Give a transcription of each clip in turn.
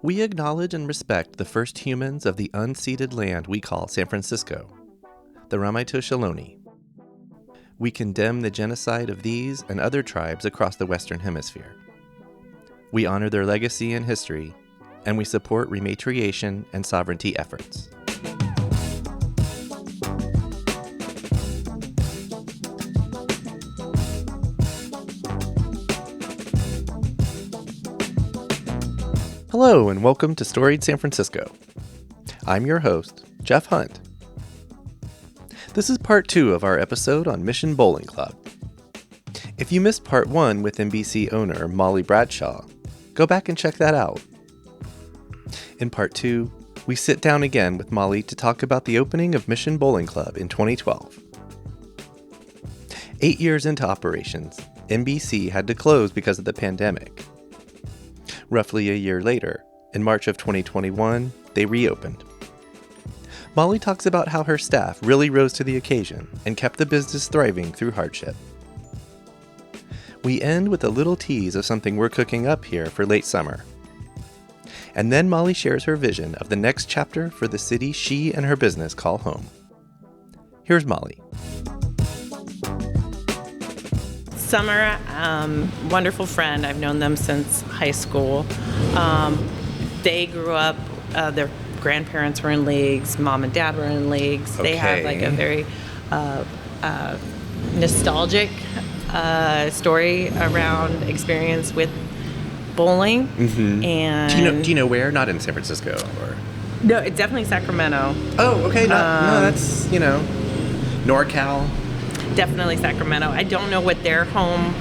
We acknowledge and respect the first humans of the unceded land we call San Francisco, the Ramaytush Ohlone. We condemn the genocide of these and other tribes across the Western Hemisphere. We honor their legacy and history, and we support rematriation and sovereignty efforts. Hello, and welcome to Storied San Francisco. I'm your host, Jeff Hunt. This is part 2 of our episode on Mission Bowling Club. If you missed part 1 with NBC owner Molly Bradshaw, go back and check that out. In part 2, we sit down again with Molly to talk about the opening of Mission Bowling Club in 2012. 8 years into operations, NBC had to close because of the pandemic. Roughly a year later, in March of 2021, they reopened. Molly talks about how her staff really rose to the occasion and kept the business thriving through hardship. We end with a little tease of something we're cooking up here for late summer. And then Molly shares her vision of the next chapter for the city she and her business call home. Here's Molly. Sommer, wonderful friend. I've known them since high school. They grew up, their grandparents were in leagues, mom and dad were in leagues. Okay. They have like a very nostalgic story around experience with bowling. Mm-hmm. And Do you know where? Not in San Francisco, or? No, it's definitely Sacramento. Oh, okay. No, that's, NorCal. Definitely Sacramento. I don't know what their home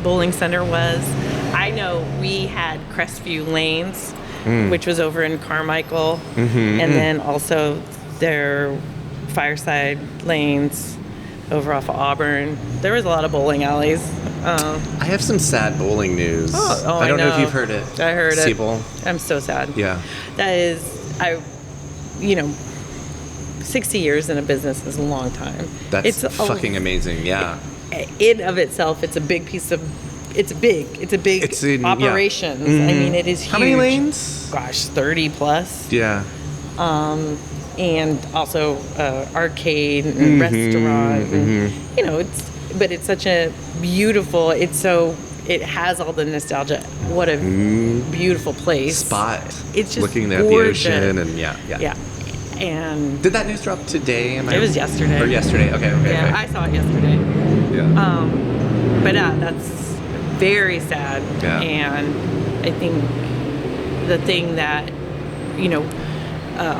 bowling center was. I know we had Crestview Lanes, which was over in Carmichael, and then also their Fireside Lanes over off of Auburn. There was a lot of bowling alleys. I have some sad bowling news. I don't know if know. you've heard it. I heard it. Seabowl. I'm so sad. Yeah. That is, 60 years in a business is a long time. That's fucking amazing, yeah. In of itself, it's a big piece of, it's a big operations. Yeah. Mm-hmm. I mean, it is huge. How many lanes? Gosh, 30 plus. Yeah. And also arcade and restaurant. And, but it's such a beautiful, it has all the nostalgia. What a beautiful place. Spot. It's just looking at gorgeous. the ocean and yeah. And did that news drop today? It was yesterday. Or yesterday? Okay. Yeah, okay. I saw it yesterday. Yeah. But that's very sad. Yeah. And I think the thing that,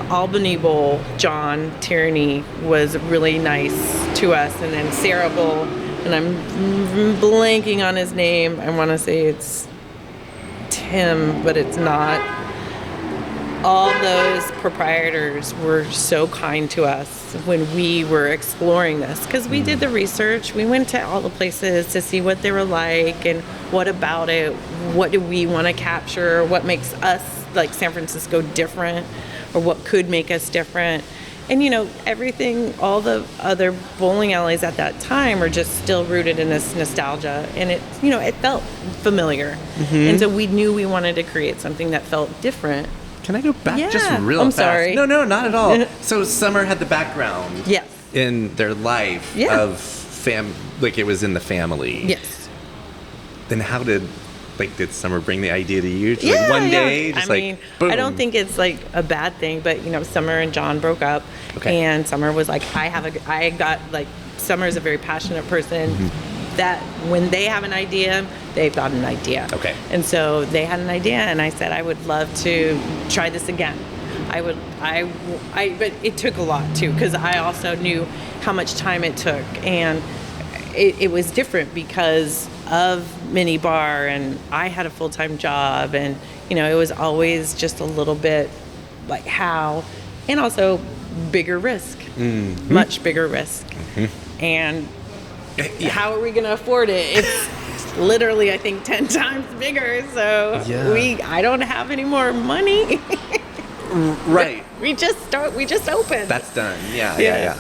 Albany Bowl, John Tierney was really nice to us. And then Serra Bowl, and I'm blanking on his name. I want to say it's Tim, but it's not. All those proprietors were so kind to us when we were exploring this, because we did the research. We went to all the places to see what they were like and what about it, what do we want to capture, what makes us, like San Francisco, different, or what could make us different. And, everything, all the other bowling alleys at that time are just still rooted in this nostalgia. And it, it felt familiar. Mm-hmm. And so we knew we wanted to create something that felt different. Can I go back just real I'm fast? sorry. No, not at all. So Sommer had the background Yes. in their life of like it was in the family. Yes. Then how did Sommer bring the idea to you? Just one day, just boom. I don't think it's like a bad thing, but Sommer and John broke up, and Sommer was like, Sommer's a very passionate person. That when they have an idea, they've got an idea. Okay. And so they had an idea, and I said I would love to try this again. But it took a lot too, because I also knew how much time it took, and it was different because of mini bar, and I had a full-time job, and it was always just a little bit like how, and also bigger risk, much bigger risk, and. Yeah. How are we going to afford it? It's literally, I think, 10 times bigger. So I don't have any more money. Right. We just opened. That's done. Yeah.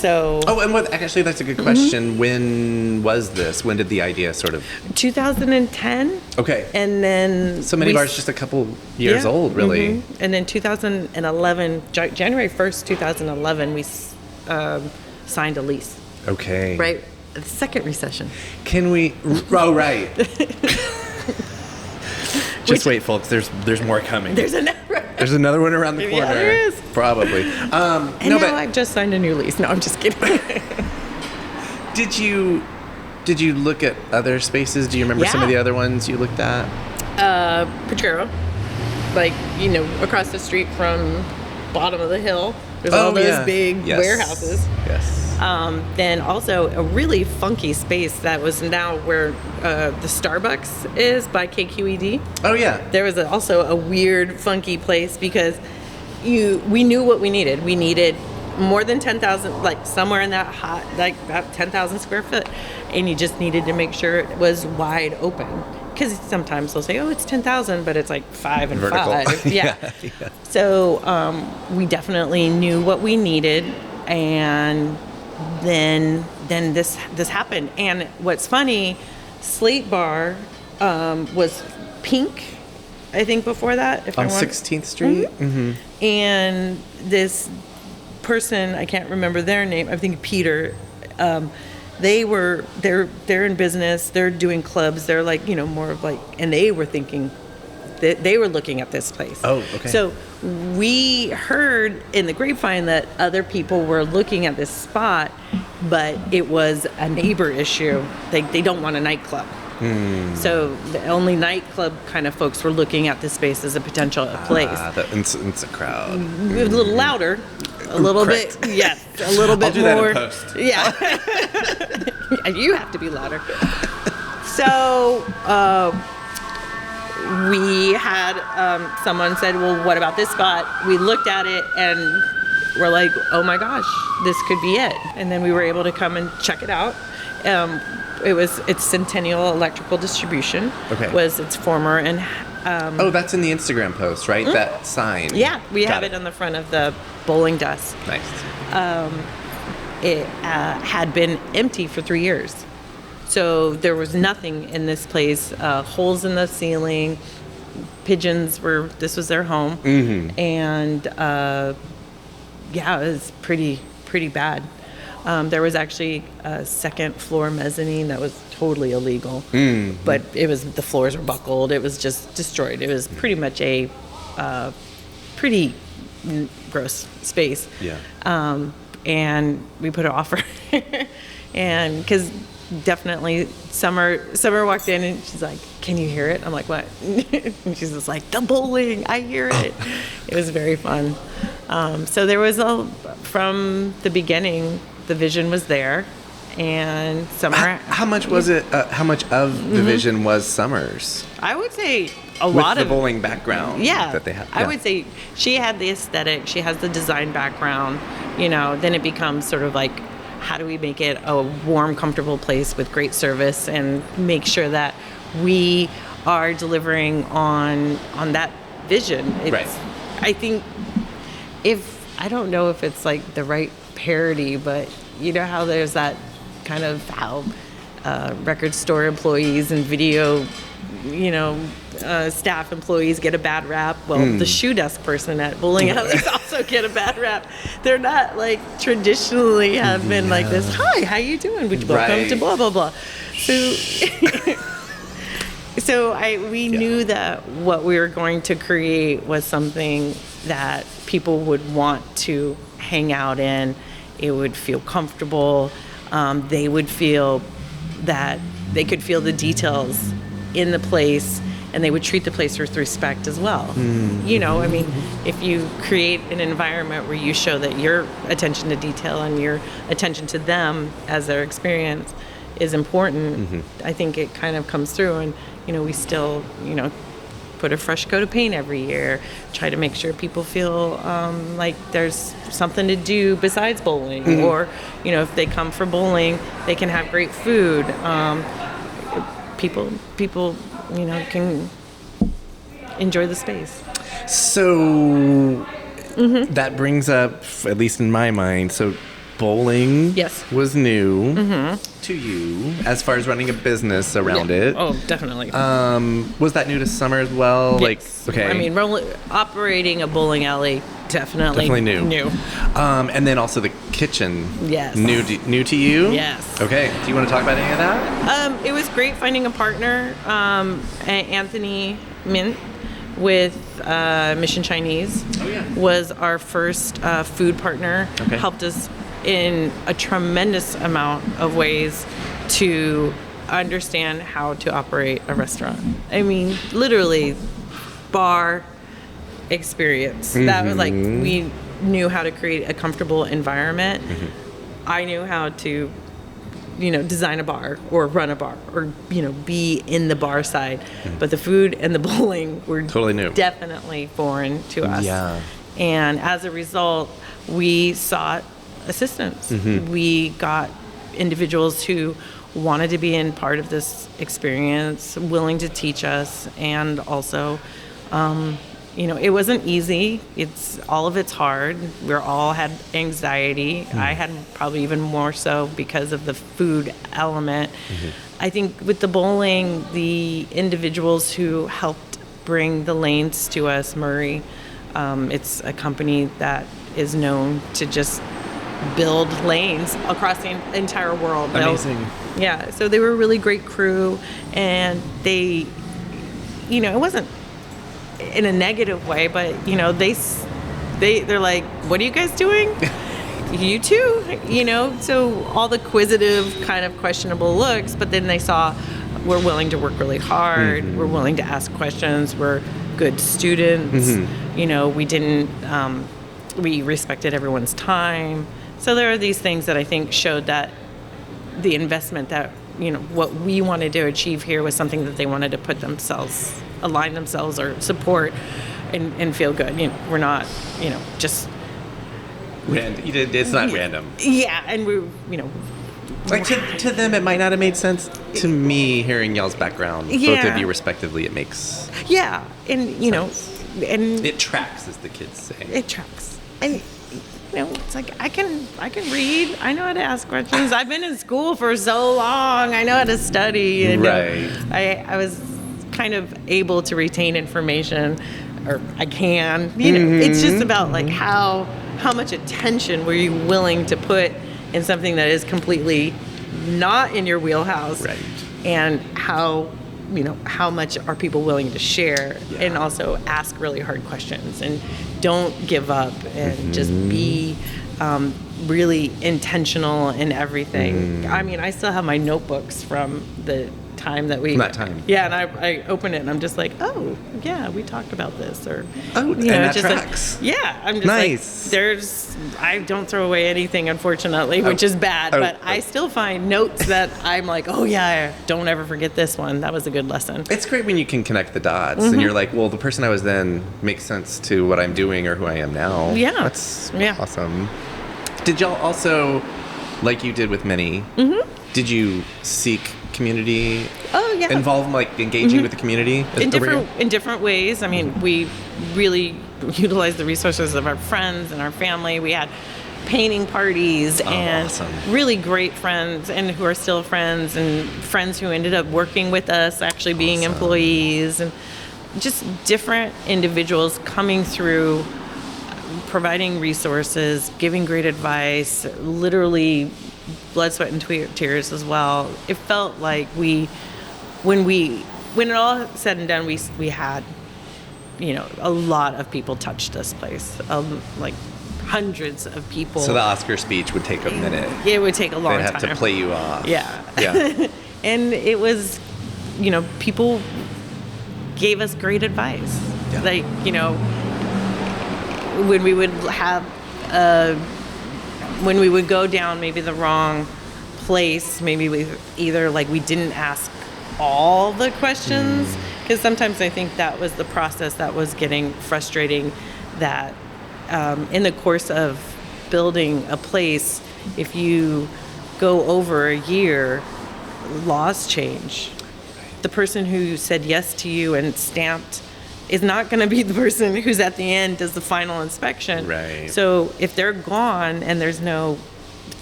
So. Oh, and actually, that's a good question. When was this? When did the idea sort of? 2010. Okay. And then. So many bars just a couple years old, really. Mm-hmm. And then 2011, January 1st, 2011, we signed a lease. Okay. Right. The second recession. Can we? Oh, right. Just wait, folks. There's more coming. There's another one around the corner. Yeah, there is. Probably. But I've just signed a new lease. No, I'm just kidding. Did you look at other spaces? Do you remember some of the other ones you looked at? Potrero, across the street from bottom of the hill. There's all those big warehouses. Yes. Then also a really funky space that was now where the Starbucks is by KQED. Oh, yeah. There was also a weird, funky place because we knew what we needed. We needed more than 10,000, somewhere in that about 10,000 square foot. And you just needed to make sure it was wide open. Because sometimes they'll say, oh, it's 10,000, but it's 5 and vertical. 5. Yeah. So we definitely knew what we needed. And then this happened. And what's funny, Slate Bar was pink, I think, before that. On 16th Street? Mm-hmm. And this person, I can't remember their name, I think Peter, they're in business, they're doing clubs, they're more of and they were thinking, they were looking at this place. Oh, okay. So we heard in the grapevine that other people were looking at this spot, but it was a neighbor issue. They don't want a nightclub. So the only nightclub kind of folks were looking at this space as a potential place. It's a crowd. A little louder, a little bit, yes, a little bit more. more. That in post. Yeah, you have to be louder. So we had someone said, "Well, what about this spot?" We looked at it and we're like, "Oh my gosh, this could be it!" And then we were able to come and check it out. It's Centennial Electrical Distribution. Okay. Was its former and. That's in the Instagram post, right? That sign. Yeah, we have it on the front of the bowling desk. Nice. It had been empty for 3 years. So there was nothing in this place, holes in the ceiling, this was their home. Mm-hmm. And it was pretty bad. There was actually a second floor mezzanine that was totally illegal, but the floors were buckled. It was just destroyed. It was pretty much a pretty gross space. Yeah. And we put an offer, and because definitely Summer walked in and she's like, "Can you hear it?" I'm like, "What?" And she's just like, "The bowling, I hear it." It was very fun. So there was from the beginning, the vision was there, and Summer. How much was it? How much of the vision was Summer's? I would say a lot of the bowling background. Yeah, that they have. I would say she had the aesthetic. She has the design background. Then it becomes sort of how do we make it a warm, comfortable place with great service and make sure that we are delivering on that vision. Right. I think I don't know if it's the right parody, but you know how there's that kind of how record store employees and video, staff employees get a bad rap. Well, the shoe desk person at bowling alleys also get a bad rap. They're not traditionally have been like this. Hi, how you doing? Would you welcome to blah blah blah. So we knew that what we were going to create was something that people would want to hang out in. It would feel comfortable. They would feel that they could feel the details in the place, and they would treat the place with respect as well. If you create an environment where you show that your attention to detail and your attention to them as their experience is important, I think it kind of comes through. And, we still, put a fresh coat of paint every year, try to make sure people feel like there's something to do besides bowling, or if they come for bowling, they can have great food. People can enjoy the space. So that brings up, at least in my mind, so bowling Yes. was new to you as far as running a business around it. Oh, definitely. Was that new to Summer as well? Yes. Like, okay. I mean, operating a bowling alley, definitely new. And then also the kitchen. Yes. New to you? Yes. Okay. Do you want to talk about any of that? It was great finding a partner, Anthony Myint with Mission Chinese. Oh, yeah. Was our first food partner. Okay. Helped us in a tremendous amount of ways to understand how to operate a restaurant. I mean, literally, bar experience. That was like, we knew how to create a comfortable environment. I knew how to, design a bar or run a bar or, be in the bar side. But the food and the bowling were totally new. Definitely foreign to us. Yeah. And as a result, we sought assistance. We got individuals who wanted to be in part of this experience, willing to teach us, and also, it wasn't easy. All of it's hard. We all had anxiety. I had probably even more so because of the food element. I think with the bowling, the individuals who helped bring the lanes to us, Murray, it's a company that is known to just build lanes across the entire world. Amazing. Yeah, so they were a really great crew, and they, it wasn't in a negative way, but they're like, what are you guys doing? You too, so all the quizzitive kind of questionable looks, but then they saw we're willing to work really hard, we're willing to ask questions, we're good students, we didn't, we respected everyone's time. So there are these things that I think showed that the investment that, what we wanted to achieve here was something that they wanted to align themselves or support and feel good. We're not, just... It's not random. Yeah, and we, Like to them, it might not have made sense. To me, hearing y'all's background, both of you respectively, it makes... Yeah, and, sense. And... It tracks, as the kids say. It tracks. And... it's like I can read. I know how to ask questions. I've been in school for so long. I know how to study. And right. I was kind of able to retain information, or I can. It's just about like how much attention were you willing to put in something that is completely not in your wheelhouse, right? And how much are people willing to share, and also ask really hard questions, and don't give up, and just be really intentional in everything. I mean, I still have my notebooks from the time that we... That time. Yeah, and I open it, and I'm just like, oh, yeah, we talked about this, or... Oh, and that tracks. I'm just nice. Like, I don't throw away anything, unfortunately, which is bad, but I still find notes that I'm like, oh, yeah, don't ever forget this one. That was a good lesson. It's great when you can connect the dots, and you're like, well, the person I was then makes sense to what I'm doing or who I am now. Yeah. That's awesome. Did y'all also, like you did with many, did you seek community involvement, like engaging with the community in different ways? I mean, we really utilized the resources of our friends and our family. We had painting parties and really great friends, and who are still friends, and friends who ended up working with us, actually being employees, and just different individuals coming through, providing resources, giving great advice, literally blood, sweat, and tears as well. It felt like when it all said and done, we had, a lot of people touched this place, like hundreds of people. So the Oscar speech would take a minute. It would take a long time. They'd have to play you off. Yeah. And it was, people gave us great advice. Yeah. Like, when we would have, when we would go down maybe the wrong place, maybe we didn't ask all the questions, because sometimes I think that was the process that was getting frustrating, that in the course of building a place, if you go over a year, laws change. The person who said yes to you and stamped is not going to be the person who's at the end does the final inspection. Right. So if they're gone and there's no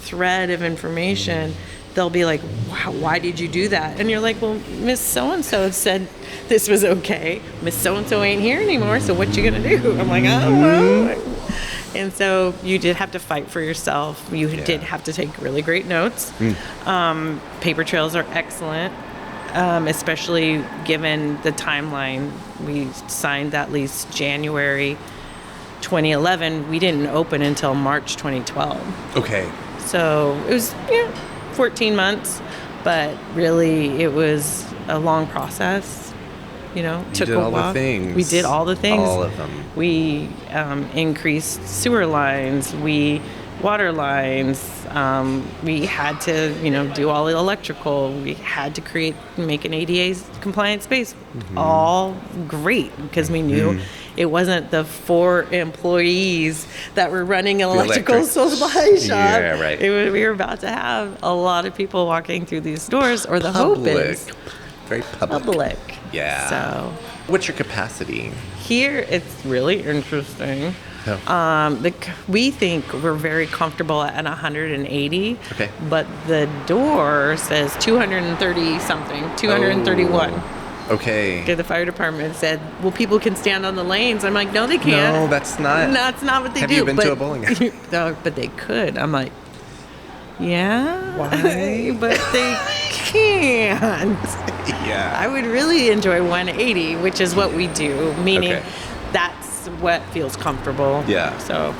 thread of information, they'll be like, wow, why did you do that? And you're like, well, Miss So-and-so said this was okay. Miss So-and-so ain't here anymore, so what you gonna do? I'm like, oh, well. And so you did have to fight for yourself. You did have to take really great notes. Paper trails are excellent, especially given the timeline. We signed that lease January 2011. We didn't open until March 2012. Okay. So it was 14 months, but really it was a long process. Took a while. All the things. We did all the things. All of them. We increased sewer lines. We water lines. We had to, do all the electrical. We had to make an ADA compliant space. All great, because we knew it wasn't the 4 employees that were running an electrical supply shop. Yeah, right. We were about to have a lot of people walking through these doors, or the hope is. Very public. Yeah. So, what's your capacity? Here, it's really interesting. Oh. We think we're very comfortable at 180. Okay. But the door says 230 something, 231. Oh. Okay. The fire department said, well, people can stand on the lanes. I'm like, no, they can't. No, that's not. That's not what they do. Have you been to a bowling alley? No, but they could. I'm like, yeah. Why? But they can't. Yeah. I would really enjoy 180, which is what we do, meaning Okay. that's what feels comfortable. Yeah. So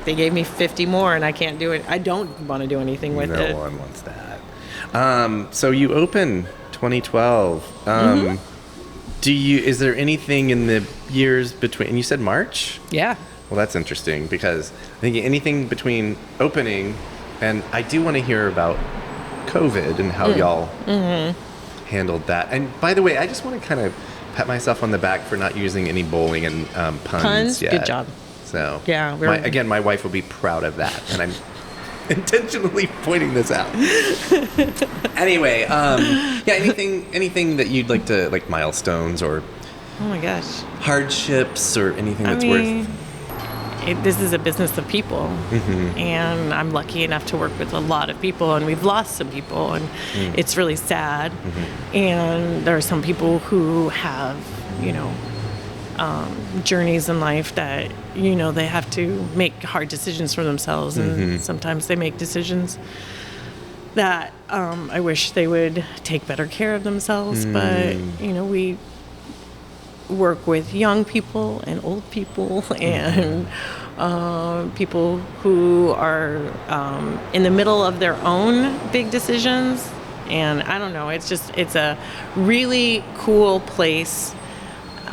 they gave me 50 more and I can't do it. I don't want to do anything with it. No one wants that. So you open 2012. Is there anything in the years between, and you said March? Yeah. Well, that's interesting, because I think anything between opening, and I do want to hear about COVID and how y'all handled that. And by the way, I just want to kind of pat myself on the back for not using any bowling and puns yet. Good job. So yeah, my wife will be proud of that, and I'm intentionally pointing this out. Anyway, anything that you'd like to, like milestones or oh my gosh, hardships or anything that's worth. This is a business of people, and I'm lucky enough to work with a lot of people, and we've lost some people, and it's really sad. And there are some people who have, journeys in life that, they have to make hard decisions for themselves, and sometimes they make decisions that I wish they would take better care of themselves, but, we work with young people and old people and people who are in the middle of their own big decisions. And I don't know, it's a really cool place.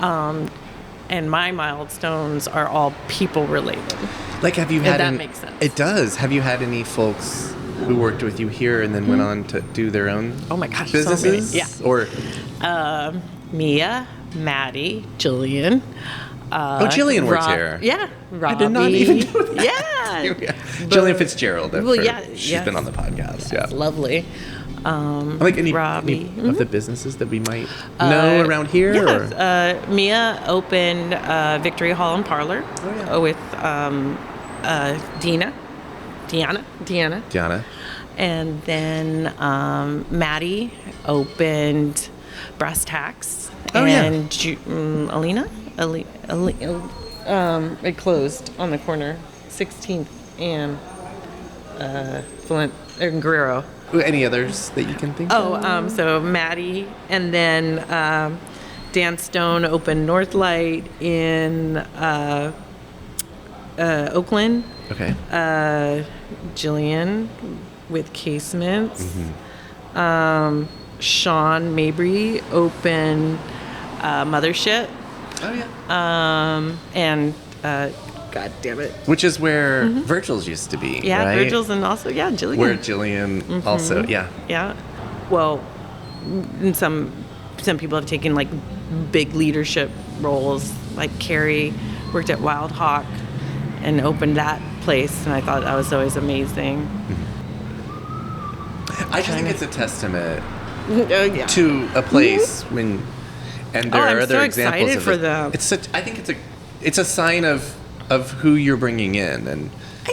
And my milestones are all people related. Like, have you had... If that makes sense. It does. Have you had any folks who worked with you here and then went on to do their own businesses? So many. Yeah. Mia, Maddie, Jillian. Jillian works here. Yeah, Robbie. I did not even know that. Yeah. Jillian Fitzgerald. She's been on the podcast. That's lovely. Like any of the businesses that we might know around here? Yeah. Mia opened Victory Hall and Parlor with Deanna. And then Maddie opened Brass Tacks. Alina? It closed on the corner, 16th and Flint and Guerrero. Any others that you can think of? So Maddie, and then Dan Stone opened Northlight in Oakland. Okay. Jillian with Casements. Sean Mabry opened Mothership. Oh, yeah. And God damn it. Which is where Virgil's used to be, yeah, right? Virgil's, and also, Jillian. Where Jillian also, yeah. Yeah. Well, some people have taken, like, big leadership roles. Like Carrie worked at Wild Hawk and opened that place, and I thought that was always amazing. I just think it's a testament to a place when... And there are other examples excited of for it. them. I think it's a sign of who you're bringing in,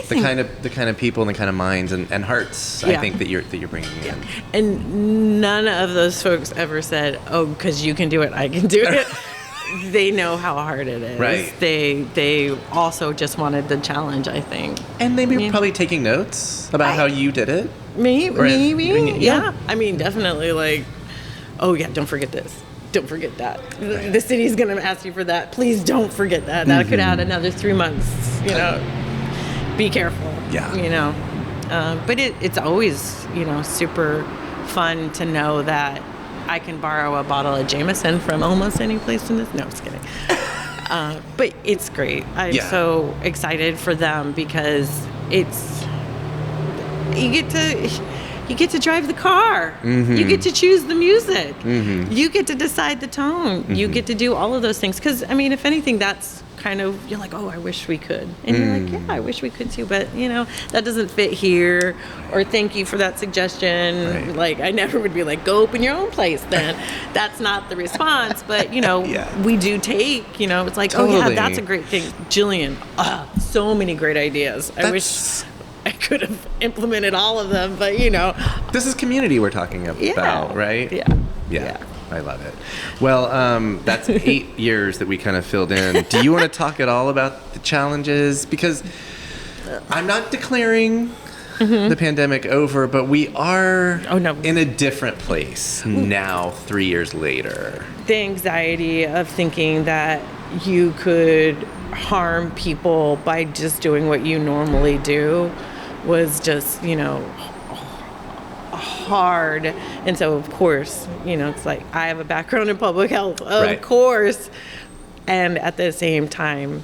the kind of people and the kind of minds and hearts. I think that you're bringing in. And none of those folks ever said, "Oh, because you can do it, I can do it." They know how hard it is. Right. They also just wanted the challenge, I think. And they were probably taking notes about how you did it. Maybe. Yeah. I mean, definitely like, oh yeah, don't forget this. Don't forget that. Right. The city's going to ask you for that. Please don't forget that. That could add another 3 months, Be careful. Yeah. But it's always, super fun to know that I can borrow a bottle of Jameson from almost any place in this. No, just kidding. But it's great. I'm so excited for them because you get to drive the car. You get to choose the music. You get to decide the tone. You get to do all of those things. Because, I mean, if anything, that's kind of, you're like, oh, I wish we could. And you're like, yeah, I wish we could too. But, that doesn't fit here. Or thank you for that suggestion. Right. Like, I never would be like, go open your own place then. That's not the response. But, we do take, it's like, Totally. oh, yeah, that's a great thing. Jillian, so many great ideas. I wish I could have implemented all of them, but This is community we're talking about, right? Yeah. I love it. Well, that's 8 years that we kind of filled in. Do you want to talk at all about the challenges? Because I'm not declaring the pandemic over, but we are in a different place now, 3 years later. The anxiety of thinking that you could harm people by just doing what you normally do was just, hard. And so, of course, it's like I have a background in public health, of course. And at the same time,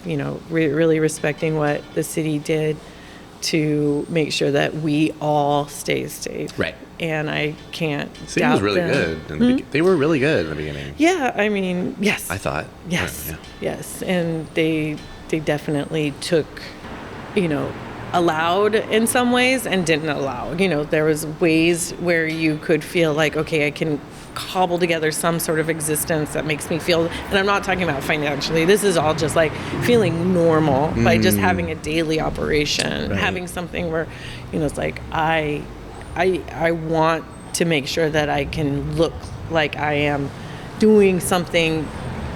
really respecting what the city did to make sure that we all stay safe. Right. And I can't The city was really good. They were really good in the beginning. Yeah, I mean, yes. I thought. Yes. Yes. And they definitely took, allowed in some ways and didn't allow. There was ways where you could feel like, okay, I can cobble together some sort of existence that makes me feel, and I'm not talking about financially, this is all just like feeling normal by just having a daily operation, having something where, it's like I want to make sure that I can look like I am doing something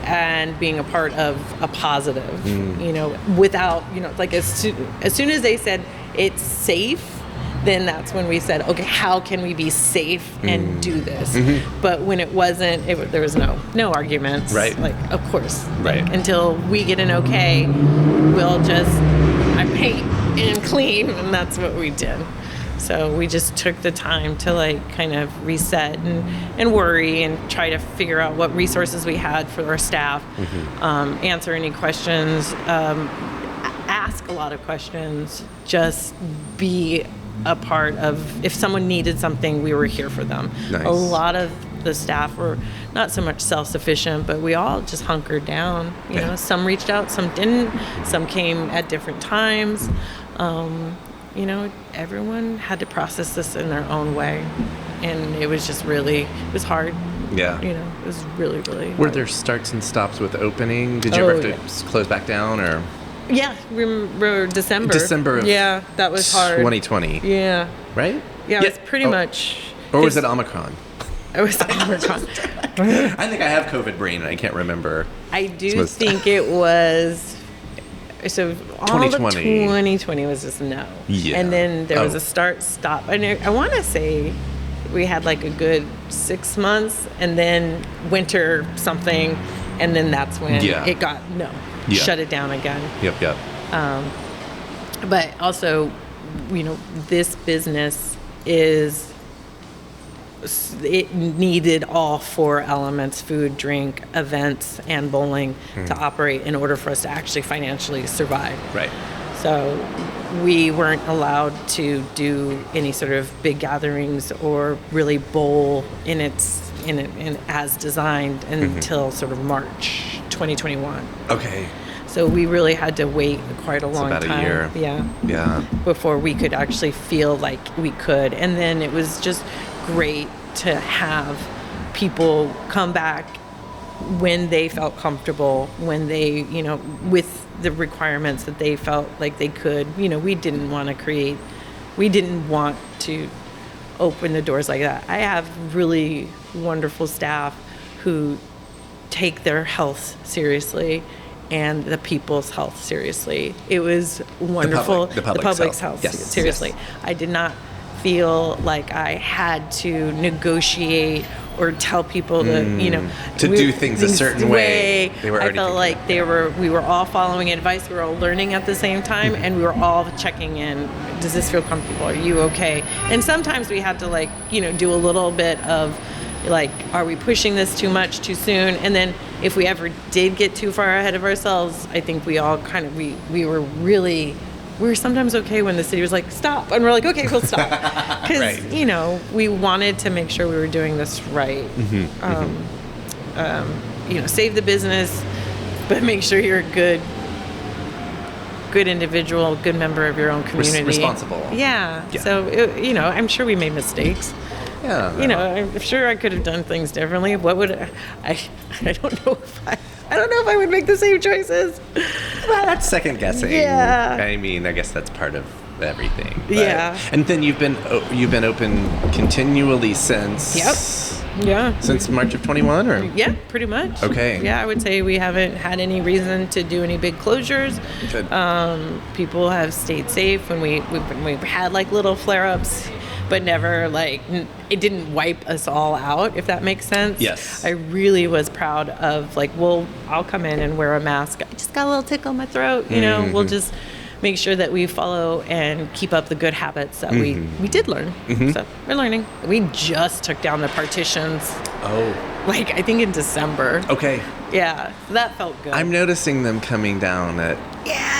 and being a part of a positive, without, like as soon as they said it's safe, then that's when we said, okay, how can we be safe and do this? But when it wasn't, there was no arguments. Right. Like, of course. Right. Like, until we get an okay, we'll just, I paint and clean, and that's what we did. So we just took the time to like kind of reset and worry and try to figure out what resources we had for our staff, answer any questions, ask a lot of questions, just be a part of, if someone needed something, we were here for them. Nice. A lot of the staff were not so much self-sufficient, but we all just hunkered down. You know, some reached out, some didn't, some came at different times. Everyone had to process this in their own way. And it was just really, it was hard. Yeah. It was really, really hard. Were there starts and stops with opening? Did you ever have to close back down or? Yeah, remember December. December of that was hard. 2020. Yeah. Right? Yeah, it was pretty much. Or was it Omicron? It was Omicron. I think I have COVID brain and I can't remember. I do think it was. So all 2020. Of 2020 was just no. Yeah. And then there was a start-stop. And I want to say we had like a good 6 months and then winter something. And then that's when it got, shut it down again. Yep. But also, this business it needed all 4 elements: food, drink, events, and bowling to operate in order for us to actually financially survive. Right. So we weren't allowed to do any sort of big gatherings or really bowl in as designed until sort of March 2021. Okay. So we really had to wait quite a long time. About a year. Yeah. Before we could actually feel like we could. And then it was just great to have people come back when they felt comfortable, when they, you know, with the requirements that they felt like they could. You know, we didn't want to open the doors like that. I have really wonderful staff who take their health seriously and the people's health seriously. It was wonderful. The public's health seriously. Yes. I did not feel like I had to negotiate or tell people to, you know, to do things a certain way. They were already I felt like we were all following advice. We were all learning at the same time, and we were all checking in. Does this feel comfortable? Are you okay? And sometimes we had to, like, you know, do a little bit of, like, are we pushing this too much too soon? And then if we ever did get too far ahead of ourselves, I think we all kind of, we were sometimes okay when the city was like, stop. And we're like, okay, we'll stop. Because, right. you know, we wanted to make sure we were doing this right. You know, save the business, but make sure you're a good individual, good member of your own community. Responsible. Yeah. So, you know, I'm sure we made mistakes. Yeah. You know, I'm sure I could have done things differently. What would I don't know if I would make the same choices. Well, that's second guessing. Yeah. I mean, I guess that's part of everything. But, yeah. And then you've been open continually since. Yep. Yeah. Since March of 21, or? Yeah, pretty much. Okay. Yeah, I would say we haven't had any reason to do any big closures. Good. People have stayed safe when we've had like little flare-ups, but never, like, it didn't wipe us all out, if that makes sense. Yes. I really was proud of, like, I'll come in and wear a mask. I just got a little tickle in my throat, you know. We'll just make sure that we follow and keep up the good habits that we did learn. So we're learning. We just took down the partitions. Oh. Like, I think in December. Okay. Yeah, that felt good. I'm noticing them coming down at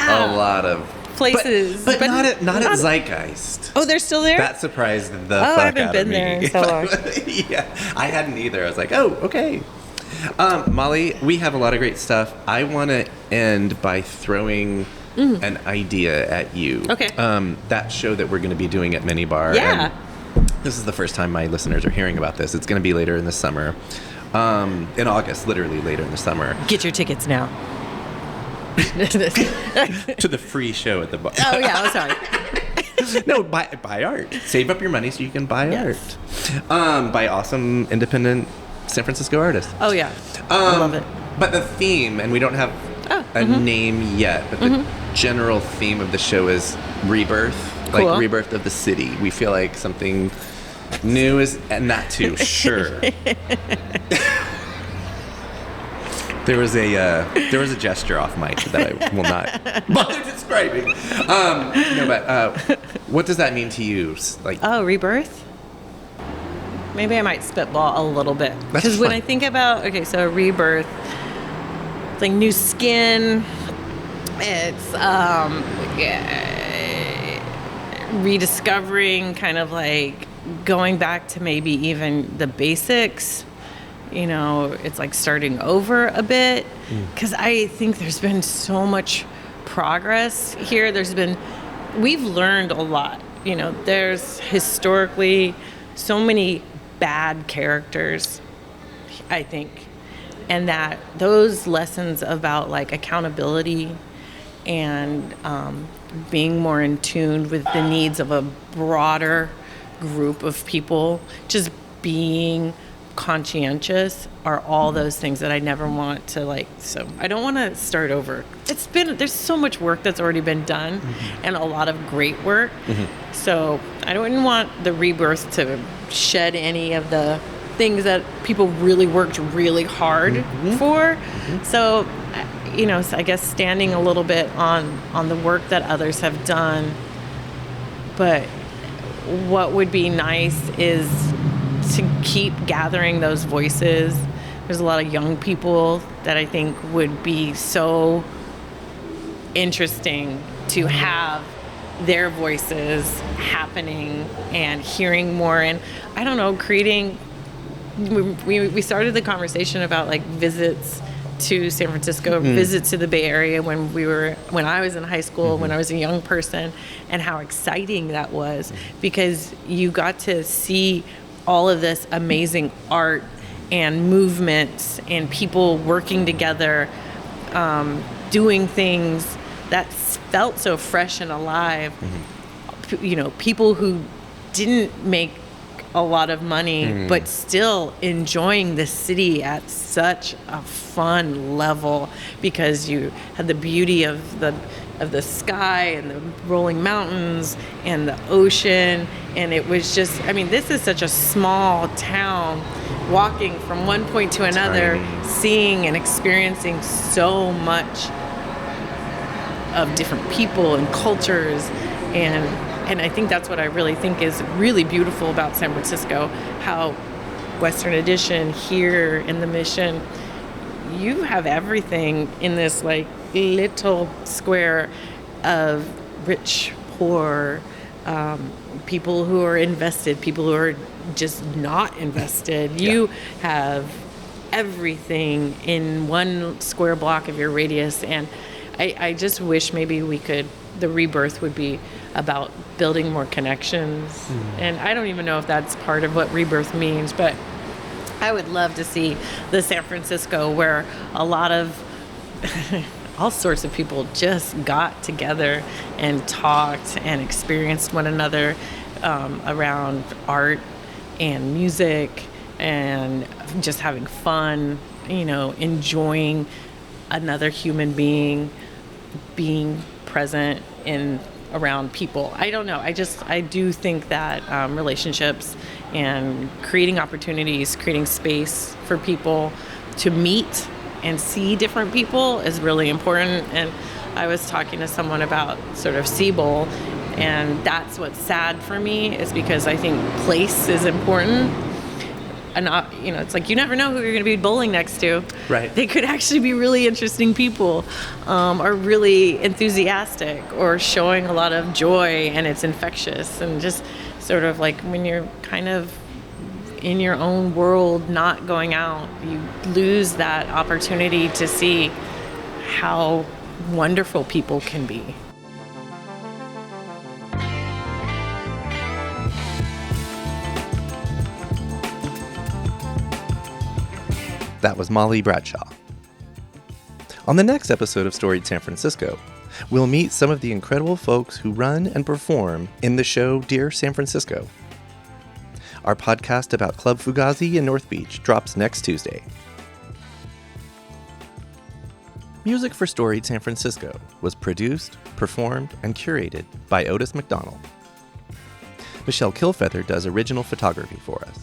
a lot of places, but not at Zeitgeist. Oh, they're still there? That surprised the fuck out of me. I haven't been there in so long. Yeah, I hadn't either. I was like, oh, okay. Molly, we have a lot of great stuff. I want to end by throwing an idea at you. Okay. That show that we're going to be doing at Minibar. Yeah. And this is the first time my listeners are hearing about this. It's going to be later in the summer. In August, literally later in the summer. Get your tickets now. To the free show at the bar. Oh, yeah, I'm sorry. No, buy art. Save up your money so you can buy art. By awesome, independent San Francisco artists. Oh, yeah. I love it. But the theme, and we don't have a name yet, but the general theme of the show is rebirth. Cool. Like rebirth of the city. We feel like something new is, and not too sure. There was a gesture off mic that I will not bother describing. What does that mean to you? Like, rebirth? Maybe I might spitball a little bit. Because when I think about, so rebirth, it's like new skin. It's rediscovering, kind of like going back to maybe even the basics. You know, it's like starting over a bit, because I think there's been so much progress here. We've learned a lot. You know, there's historically so many bad characters, I think, and that those lessons about like accountability and being more in tune with the needs of a broader group of people, just being conscientious, are all those things that I never want to, like, so I don't want to start over. There's so much work that's already been done, and a lot of great work. So I don't want the rebirth to shed any of the things that people really worked really hard for. So, you know, I guess standing a little bit on the work that others have done. But what would be nice is to keep gathering those voices. There's a lot of young people that I think would be so interesting to have their voices happening and hearing more. And I don't know, creating, we started the conversation about like visits to San Francisco, visits to the Bay Area when I was in high school, when I was a young person, and how exciting that was, because you got to see all of this amazing art and movement and people working together, doing things that felt so fresh and alive. People who didn't make a lot of money, but still enjoying the city at such a fun level, because you had the beauty of the sky and the rolling mountains and the ocean. And it was just, this is such a small town, walking from one point to another, seeing and experiencing so much of different people and cultures. And I think that's what I really think is really beautiful about San Francisco, how Western Addition here in the Mission, you have everything in this like little square of rich, poor, people who are invested, people who are just not invested. Yeah. You have everything in one square block of your radius. And I just wish maybe the rebirth would be about building more connections. And I don't even know if that's part of what rebirth means, but I would love to see the San Francisco where a lot of all sorts of people just got together and talked and experienced one another around art and music and just having fun, enjoying another human being present around people. I don't know. I do think that relationships and creating opportunities, creating space for people to meet and see different people is really important. And I was talking to someone about sort of Seabowl, and that's what's sad for me, is because I think place is important. And it's like you never know who you're going to be bowling next to. Right. They could actually be really interesting people, or really enthusiastic, or showing a lot of joy, and it's infectious. And just sort of like when you're kind of in your own world, not going out, you lose that opportunity to see how wonderful people can be. That was Molly Bradshaw. On the next episode of Storied San Francisco, we'll meet some of the incredible folks who run and perform in the show Dear San Francisco. Our podcast about Club Fugazi in North Beach drops next Tuesday. Music for Storied San Francisco was produced, performed, and curated by Otis McDonald. Michelle Kilfeather does original photography for us.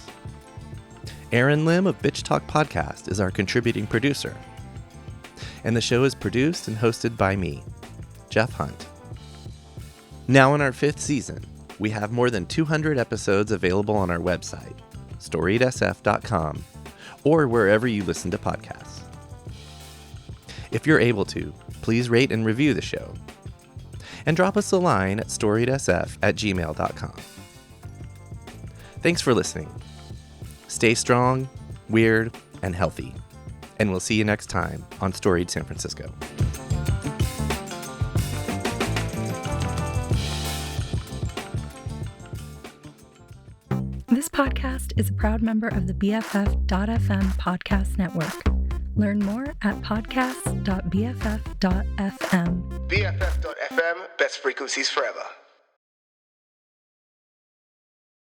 Aaron Lim of Bitch Talk Podcast is our contributing producer. And the show is produced and hosted by me, Jeff Hunt. Now in our 5th season, we have more than 200 episodes available on our website, storiedsf.com, or wherever you listen to podcasts. If you're able to, please rate and review the show. And drop us a line at storiedsf@gmail.com. Thanks for listening. Stay strong, weird, and healthy. And we'll see you next time on Storied San Francisco. This podcast is a proud member of the BFF.FM podcast network. Learn more at podcasts.bff.fm. BFF.FM, best frequencies forever.